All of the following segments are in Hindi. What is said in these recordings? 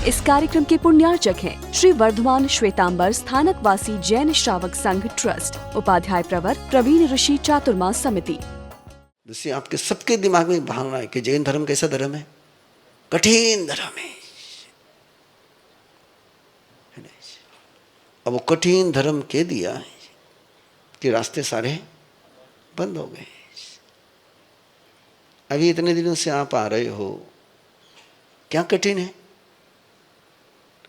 इस कार्यक्रम के पुण्यार्चक हैं श्री वर्धमान श्वेतांबर स्थानकवासी जैन श्रावक संघ ट्रस्ट, उपाध्याय प्रवर प्रवीण ऋषि चातुर्मा समिति। दूसरी आपके सबके दिमाग में भावना है कि जैन धर्म कैसा धर्म है? कठिन धर्म है। अब वो कठिन धर्म कह दिया कि रास्ते सारे बंद हो गए। अभी इतने दिनों से आप आ रहे हो, क्या कठिन है?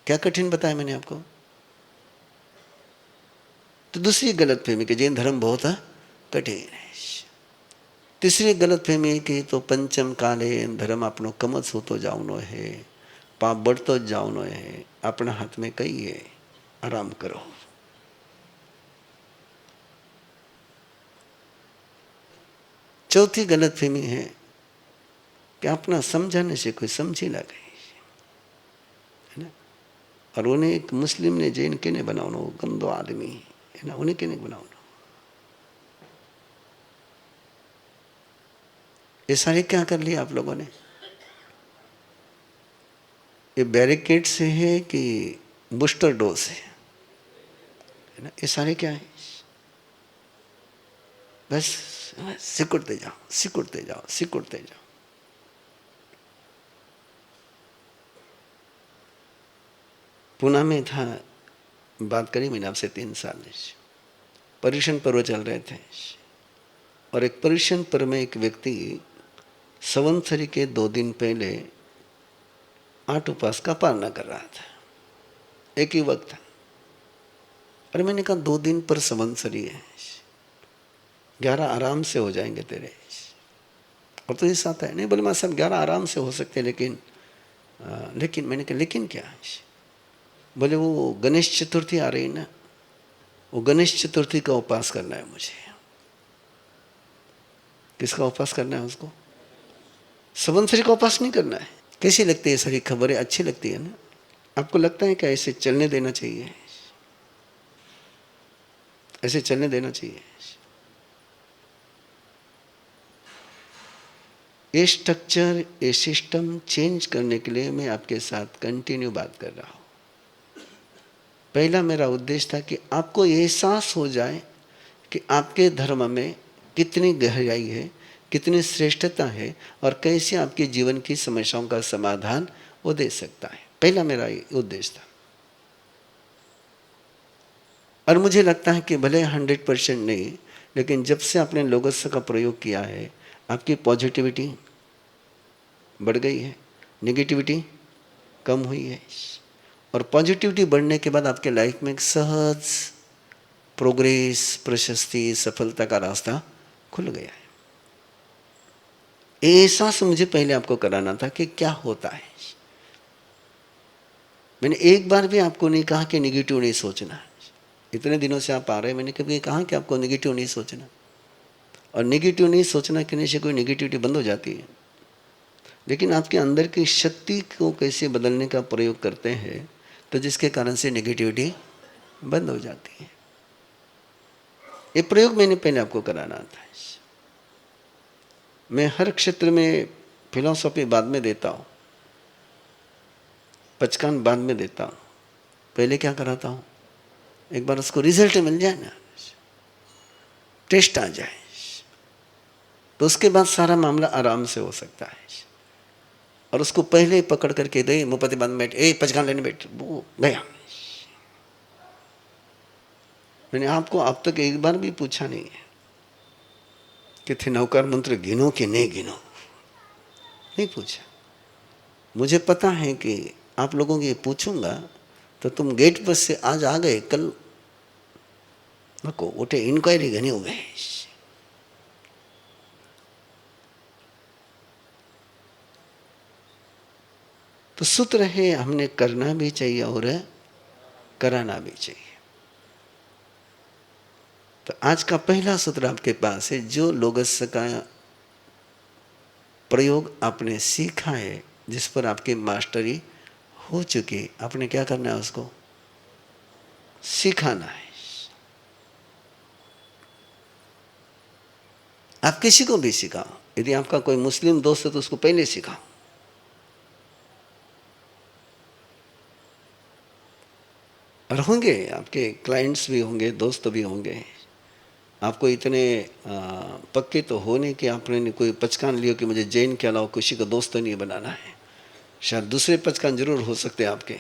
क्या कठिन बताया मैंने आपको? तो दूसरी गलतफहमी कि जैन धर्म बहुत कठिन है। तीसरी गलतफहमी कि तो पंचम काले धर्म अपनो कमत होतो जावनो है, पाप बढ़तो जावनो है, अपना हाथ में कई है, आराम करो। चौथी गलतफहमी है कि अपना समझाने से कोई समझ ही लगे, है ना। और उन्हें एक मुस्लिम ने जैन के ने बनाओ, गंदो आदमी है ना, उन्हें के नहीं बनाओ। ये सारे क्या कर लिया आप लोगों ने? ये बैरिकेड से है कि बूस्टर डोज है ना? ये सारे क्या है? बस सिकुड़ते जाओ, सिकुड़ते जाओ, सिकुड़ते जाओ। पुणे में था, बात करी मैंने आपसे 3 साल से। पर्युषण पर्व चल रहे थे और एक पर्युषण पर्व में एक व्यक्ति संवत्सरी के 2 दिन पहले 8 उपवास का पालना कर रहा था। एक ही वक्त था। अरे मैंने कहा 2 दिन पर संवत्सरी है, 11 आराम से हो जाएंगे तेरे। और तो ये साथ है नहीं, बोले मैं सब 11 आराम से हो सकते, लेकिन मैंने कहा लेकिन क्या है? बोले वो गणेश चतुर्थी आ रही है ना, वो गणेश चतुर्थी का उपवास करना है मुझे। किसका उपवास करना है उसको? संवत्सरी का उपवास नहीं करना है। कैसी लगती है सारी खबरें? अच्छी लगती है ना? आपको लगता है कि ऐसे चलने देना चाहिए? ऐसे चलने देना चाहिए? ये स्ट्रक्चर, ये सिस्टम चेंज करने के लिए मैं आपके साथ कंटिन्यू बात कर रहा हूं। पहला मेरा उद्देश्य था कि आपको एहसास हो जाए कि आपके धर्म में कितनी गहराई है, कितनी श्रेष्ठता है और कैसे आपके जीवन की समस्याओं का समाधान वो दे सकता है। पहला मेरा ये उद्देश्य था। और मुझे लगता है कि भले 100% नहीं, लेकिन जब से आपने लोगोस का प्रयोग किया है, आपकी पॉजिटिविटी बढ़ गई है, नेगेटिविटी कम हुई है। और पॉजिटिविटी बढ़ने के बाद आपके लाइफ में एक सहज प्रोग्रेस, प्रशस्ति, सफलता का रास्ता खुल गया है। एहसास मुझे पहले आपको कराना था कि क्या होता है। मैंने एक बार भी आपको नहीं कहा कि नेगेटिव नहीं सोचना। इतने दिनों से आप आ रहे हैं, मैंने कभी कहा कि आपको नेगेटिव नहीं सोचना। और नेगेटिव नहीं सोचना कहने से कोई नेगेटिविटी बंद हो जाती है, लेकिन आपके अंदर की शक्ति को कैसे बदलने का प्रयोग करते हैं, तो जिसके कारण से नेगेटिविटी बंद हो जाती है। ये प्रयोग मैंने पहले आपको कराना था। मैं हर क्षेत्र में फिलॉसफी बाद में देता हूँ, पचकान बाद में देता हूँ। पहले क्या कराता हूँ? एक बार उसको रिजल्ट मिल जाए ना, टेस्ट आ जाए, तो उसके बाद सारा मामला आराम से हो सकता है। और उसको पहले ही पकड़ करके दे, मुपति बंद बैठ, पचकान लेने बैठ, वो गया। मैंने आपको अब तक एक बार भी पूछा नहीं है कि थे नौकार मंत्र गिनो कि नहीं गिनो, नहीं पूछा। मुझे पता है कि आप लोगों की पूछूंगा तो तुम गेट पर से आज आ गए, कल नको उठे इंक्वायरी घनी हो गए। तो सूत्र है, हमने करना भी चाहिए और कराना भी चाहिए। तो आज का पहला सूत्र आपके पास है, जो लोगस का प्रयोग आपने सीखा है, जिस पर आपकी मास्टरी हो चुकी, आपने क्या करना है? उसको सिखाना है। आप किसी को भी सिखाओ। यदि आपका कोई मुस्लिम दोस्त है तो उसको पहले सिखाओ। और होंगे, आपके क्लाइंट्स भी होंगे, दोस्त भी होंगे। आपको इतने पक्के तो हो नहीं कि आपने कोई पचकान लियो कि मुझे जैन के अलावा किसी को दोस्त नहीं बनाना है। शायद दूसरे पचकान जरूर हो सकते हैं आपके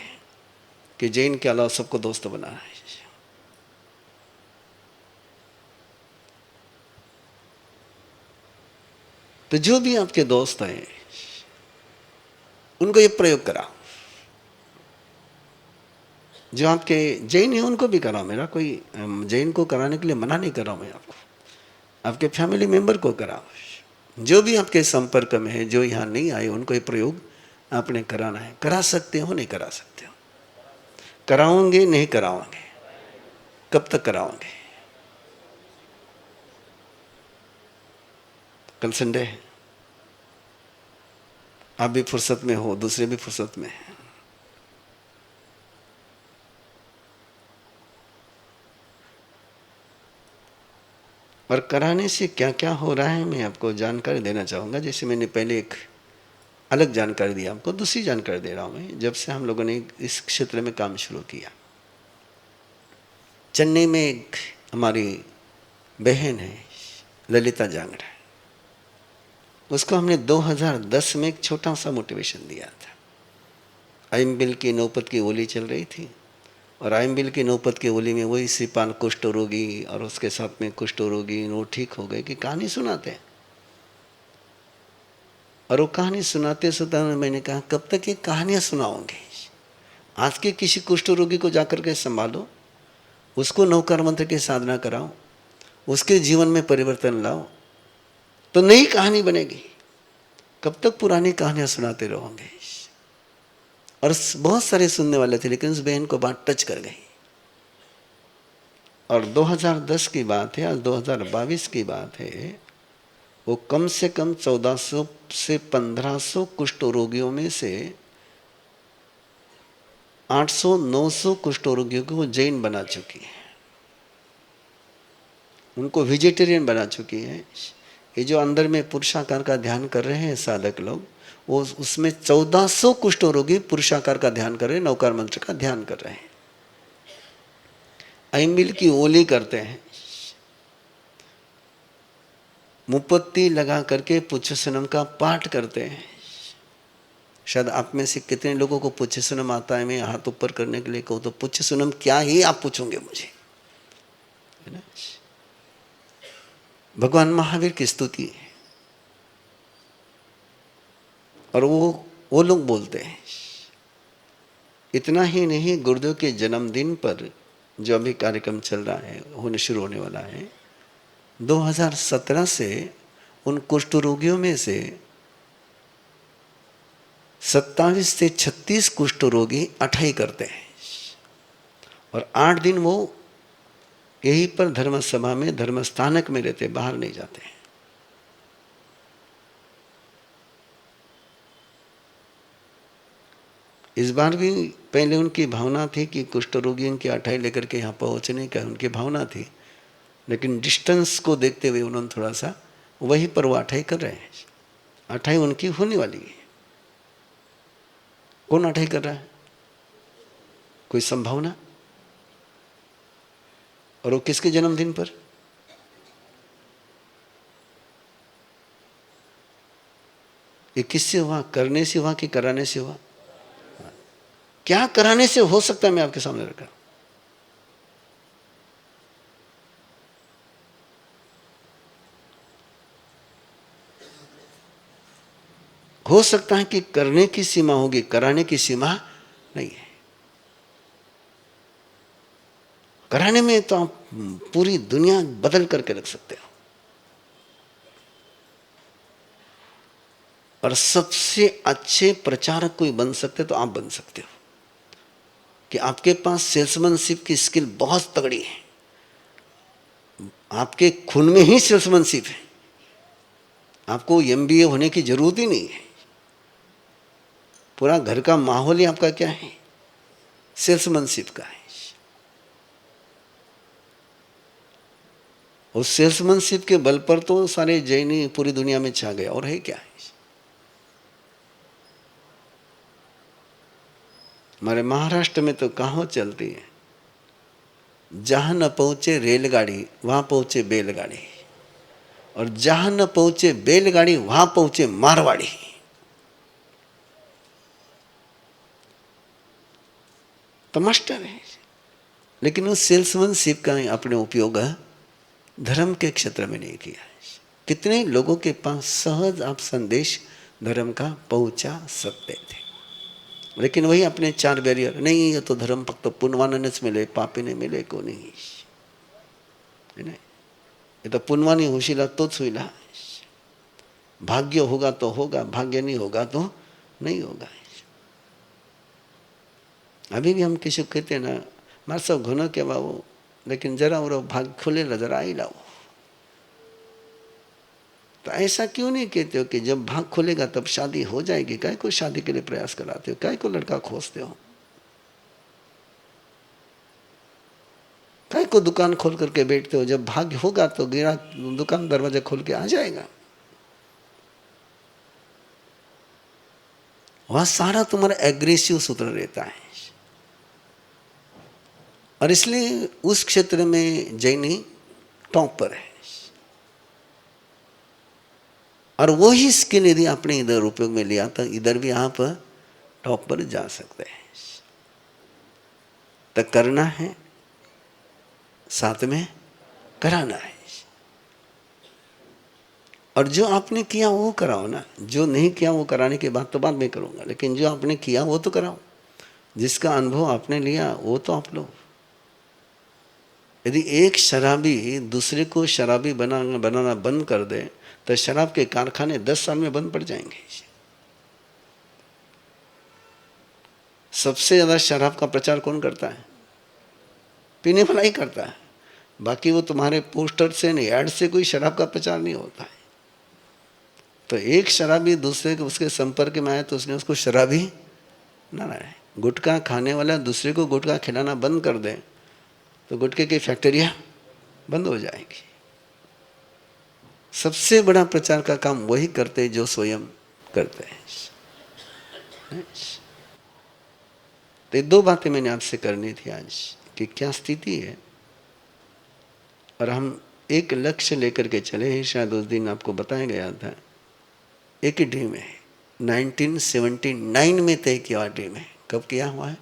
कि जैन के अलावा सबको दोस्त बनाना है। तो जो भी आपके दोस्त हैं उनको ये प्रयोग कराओ। जो आपके जैन है उनको भी कराओ। मेरा कोई जैन को कराने के लिए मना नहीं कर रहा हूं मैं आपको। आपके फैमिली मेंबर को कराओ। जो भी आपके संपर्क में है, जो यहाँ नहीं आए, उनको ये प्रयोग आपने कराना है। करा सकते हो, नहीं करा सकते हो? कराओगे, नहीं कराओगे? कब तक कराओगे? कल संडे है, आप भी फुर्सत में हो, दूसरे भी फुर्सत में हैं। और कराने से क्या क्या हो रहा है मैं आपको जानकारी देना चाहूँगा। जैसे मैंने पहले एक अलग जानकारी दी आपको, दूसरी जानकारी दे रहा हूँ मैं। जब से हम लोगों ने इस क्षेत्र में काम शुरू किया, चेन्नई में एक हमारी बहन है ललिता जांगड़ा, उसको हमने 2010 में एक छोटा सा मोटिवेशन दिया था। आइम्बिल की नौपत की होली चल रही थी और आइम्बिल की नौपत की होली में वही श्रीपाल कुष्ठ रोगी और उसके साथ में कुष्ठ रोगी वो ठीक हो गए कि कहानी सुनाते हैं। और वो कहानी सुनाते सुनाते मैंने कहा कब तक ये कहानियाँ सुनाओगे? आज के किसी कुष्ठ रोगी को जाकर के संभालो, उसको नवकार मंत्र की साधना कराओ, उसके जीवन में परिवर्तन लाओ, तो नई कहानी बनेगी। कब तक पुरानी कहानियां सुनाते रहोगे? और बहुत सारे सुनने वाले थे, लेकिन उस बहन को बात टच कर गई। और 2010 की बात है, आज 2022 की बात है। वो कम से कम 1400 से 1500 कुष्ठ रोगियों में से 800-900 कुष्ठ रोगियों को वो जैन बना चुकी है, उनको वेजिटेरियन बना चुकी है। ये जो अंदर में पुरुषाकार का ध्यान कर रहे हैं साधक लोग, वो उसमें 1400 कुष्ठ रोगी पुरुषाकार का ध्यान कर रहे हैं, नवकार मंत्र का ध्यान कर रहे हैं, आइम्बिल की ओली करते हैं, मुपत्ति लगा करके पुच्छसनम का पाठ करते हैं। शायद आप में से कितने लोगों को पुच्छसनम आता है? मैं हाथ ऊपर करने के लिए कहूँ तो पुच्छसनम क्या ही आप पूछोगे मुझे, है ना? भगवान महावीर की स्तुति है। और वो लोग बोलते हैं। इतना ही नहीं, गुरुदेव के जन्मदिन पर जो अभी कार्यक्रम चल रहा है, होने शुरू होने वाला है, 2017 से उन कुष्ठ रोगियों में से 27 से 36 कुष्ठ रोगी अठाई करते हैं और 8 दिन वो यहीं पर धर्म सभा में, धर्म स्थानक में रहते, बाहर नहीं जाते हैं। इस बार भी पहले उनकी भावना थी कि कुष्ठ रोगियों की अठाई लेकर के यहाँ पहुँचने का उनकी भावना थी, लेकिन डिस्टेंस को देखते हुए उन्होंने थोड़ा सा वहीं पर वो अठाई कर रहे हैं। अठाई उनकी होने वाली है। कौन अठाई कर रहा है? कोई संभावना? और वो किसके जन्मदिन पर? ये किससे हुआ? करने से हुआ कि कराने से हुआ? क्या कराने से हो सकता है मैं आपके सामने रखा। हो सकता है कि करने की सीमा होगी, कराने की सीमा नहीं है। कराने में तो आप पूरी दुनिया बदल करके रख सकते हो। और सबसे अच्छे प्रचारक कोई बन सकते तो आप बन सकते हो कि आपके पास सेल्समैनशिप की स्किल बहुत तगड़ी है, आपके खून में ही सेल्समैनशिप है, आपको एमबीए होने की जरूरत ही नहीं है। पूरा घर का माहौल ही आपका क्या है? सेल्समैनशिप का है। उस सेल्समैनशिप के बल पर तो सारे जैनी पूरी दुनिया में छा गए। और है क्या है? हमारे महाराष्ट्र में तो कहावत चलती है, जहाँ न पहुँचे रेलगाड़ी वहाँ पहुँचे बैलगाड़ी, और जहाँ न पहुँचे बैलगाड़ी वहाँ पहुँचे मारवाड़ी। तो मास्टर है, लेकिन उस सेल्समैनशिप का अपने उपयोग धर्म के क्षेत्र में नहीं किया। कितने लोगों के पास सहज आप संदेश धर्म का पहुंचा सकते थे, लेकिन वही अपने चार बैरियर, नहीं ये तो धर्म फक्त पुण्यवान मिले, पापी ने मिले को नहीं, ये तो पुण्यवानी होशीला तोच होईला, भाग्य होगा तो होगा, भाग्य नहीं होगा तो नहीं होगा। अभी भी हम किसी को कहते हैं ना, मार सब घुनो के बाबू, लेकिन जरा वो भाग खुले जरा आई लाओ। तो ऐसा क्यों नहीं कहते हो कि जब भाग खुलेगा तब शादी हो जाएगी? काय को शादी के लिए प्रयास कराते हो? काय को लड़का खोजते हो? काय को दुकान खोल करके बैठते हो? जब भाग्य होगा तो गिरा दुकान दरवाजा खोल के आ जाएगा। वह सारा तुम्हारा एग्रेसिव सूत्र रहता है, और इसलिए उस क्षेत्र में जैनी टॉप पर है। और वही स्किल यदि आपने इधर उपयोग में लिया तो इधर भी आप टॉप पर जा सकते हैं। तो करना है, साथ में कराना है, और जो आपने किया वो कराओ ना। जो नहीं किया वो कराने के बाद तो बाद में करूँगा, लेकिन जो आपने किया वो तो कराओ। जिसका अनुभव आपने लिया वो तो आप लो। यदि एक शराबी दूसरे को शराबी बनाना बंद कर दे तो शराब के कारखाने 10 साल में बंद पड़ जाएंगे। सबसे ज्यादा शराब का प्रचार कौन करता है? पीने वाला ही करता है। बाकी वो तुम्हारे पोस्टर से नहीं, ऐड से कोई शराब का प्रचार नहीं होता है। तो एक शराबी दूसरे के उसके संपर्क में आए तो उसने उसको शराबी ना रहे। गुटखा खाने वाला दूसरे को गुटखा खिलाना बंद कर दे तो गुटखे की फैक्ट्रियाँ बंद हो जाएगी। सबसे बड़ा प्रचार का काम वही करते जो स्वयं करते हैं। तो 2 बातें मैंने आपसे करनी थी आज, कि क्या स्थिति है, और हम एक लक्ष्य लेकर के चले हैं। शायद उस दिन आपको बताया गया था, एक ड्रीम है 1979 में तय किया ड्रीम है। कब किया हुआ है?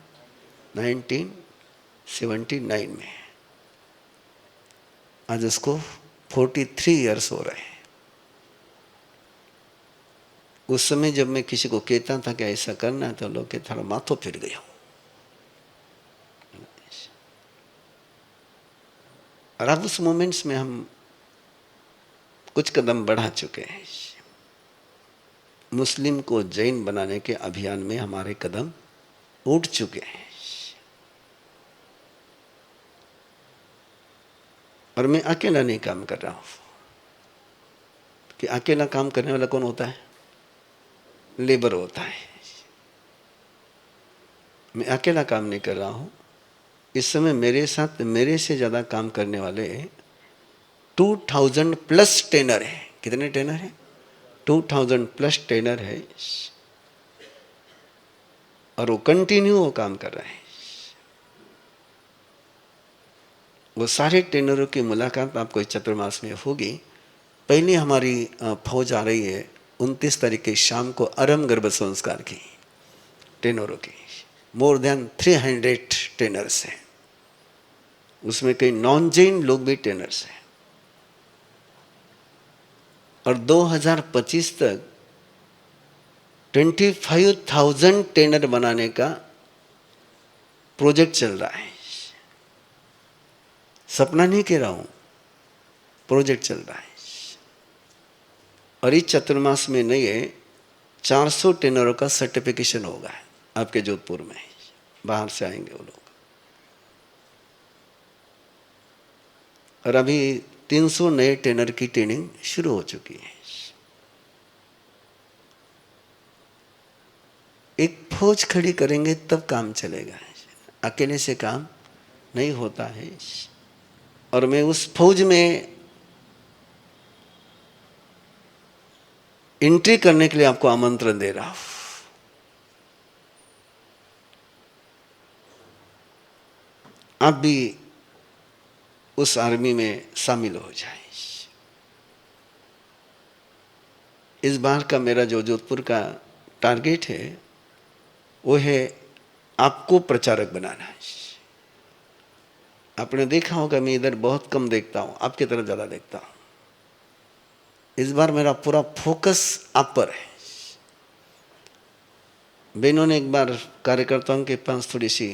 1979 में। आज उसको 43 इयर्स हो रहे हैं। उस समय जब मैं किसी को कहता था कि ऐसा करना है तो लोग के थोड़ा माथो फिर गया। और अब उस मोमेंट्स में हम कुछ कदम बढ़ा चुके हैं। मुस्लिम को जैन बनाने के अभियान में हमारे कदम उठ चुके हैं। और मैं अकेला नहीं काम कर रहा हूं, कि अकेला काम करने वाला कौन होता है? लेबर होता है। मैं अकेला काम नहीं कर रहा हूं। इस समय मेरे साथ मेरे से ज्यादा काम करने वाले 2000 प्लस ट्रेनर है। कितने ट्रेनर है? 2000 प्लस ट्रेनर है, और वो कंटिन्यू वो काम कर रहे हैं। वो सारे ट्रेनरों की मुलाकात आपको इस चतुर्मास में होगी। पहले हमारी फौज आ रही है 29 तारीख की शाम को आरंभ गर्भ संस्कार की ट्रेनरों की। मोर देन 300 ट्रेनर्स हैं। उसमें कई नॉन जैन लोग भी ट्रेनर्स हैं। और 2025 तक 25,000 ट्रेनर बनाने का प्रोजेक्ट चल रहा है। सपना नहीं कह रहा हूं, प्रोजेक्ट चल रहा है। और इस चतुर्मास में नहीं 400 ट्रेनरों का सर्टिफिकेशन होगा आपके जोधपुर में। बाहर से आएंगे वो लोग। और अभी 300 नए ट्रेनर की ट्रेनिंग शुरू हो चुकी है। एक फौज खड़ी करेंगे तब काम चलेगा, अकेले से काम नहीं होता है। और मैं उस फौज में एंट्री करने के लिए आपको आमंत्रण दे रहा हूं। आप भी उस आर्मी में शामिल हो जाए। इस बार का मेरा जो जोधपुर का टारगेट है वो है आपको प्रचारक बनाना है। आपने देखा होगा मैं इधर बहुत कम देखता हूँ, आपकी तरफ ज़्यादा देखता हूँ। इस बार मेरा पूरा फोकस आप पर है। बहनों ने एक बार कार्यकर्ताओं के पास थोड़ी सी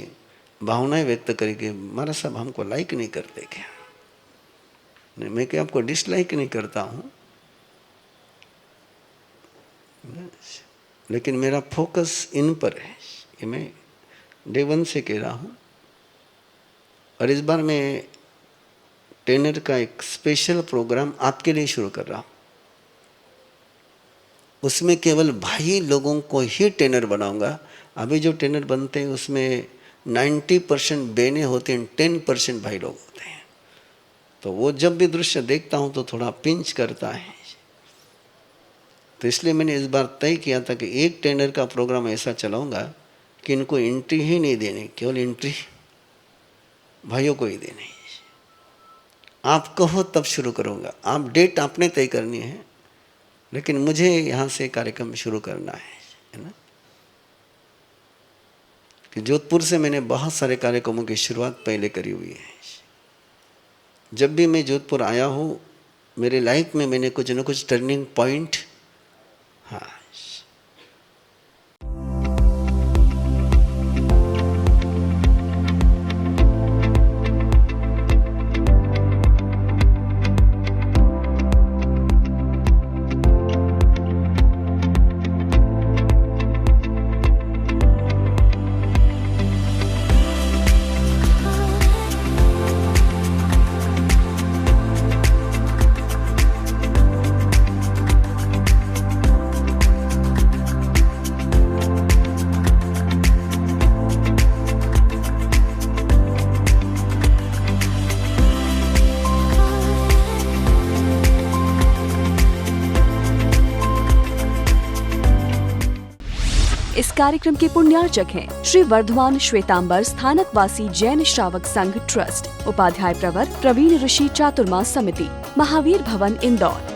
भावनाएं व्यक्त करी कि महाराज साहब हमको लाइक नहीं करते क्या? नहीं, मैं क्या आपको डिसलाइक नहीं करता हूँ, लेकिन मेरा फोकस इन पर है। ये मैं डे 1 से कह रहा हूँ। और इस बार मैं ट्रेनर का एक स्पेशल प्रोग्राम आपके लिए शुरू कर रहा हूँ। उसमें केवल भाई लोगों को ही ट्रेनर बनाऊंगा। अभी जो ट्रेनर बनते हैं उसमें 90% बहनें होती हैं, 10% भाई लोग होते हैं। तो वो जब भी दृश्य देखता हूँ तो थोड़ा पिंच करता है। तो इसलिए मैंने इस बार तय किया था कि एक ट्रेनर का प्रोग्राम ऐसा चलाऊंगा कि इनको एंट्री ही नहीं देनी, केवल एंट्री भाइयों को ही देनी। आप कहो तब शुरू करूंगा। आप डेट आपने तय करनी है, लेकिन मुझे यहाँ से कार्यक्रम शुरू करना है ना। कि जोधपुर से मैंने बहुत सारे कार्यक्रमों की शुरुआत पहले करी हुई है। जब भी मैं जोधपुर आया हूँ मेरे लाइफ में मैंने कुछ न कुछ टर्निंग पॉइंट, हाँ, इस कार्यक्रम के पुण्यार्चक हैं श्री वर्धमान श्वेतांबर स्थानकवासी जैन श्रावक संघ ट्रस्ट, उपाध्याय प्रवर प्रवीण ऋषि चातुर्मास समिति, महावीर भवन इंदौर।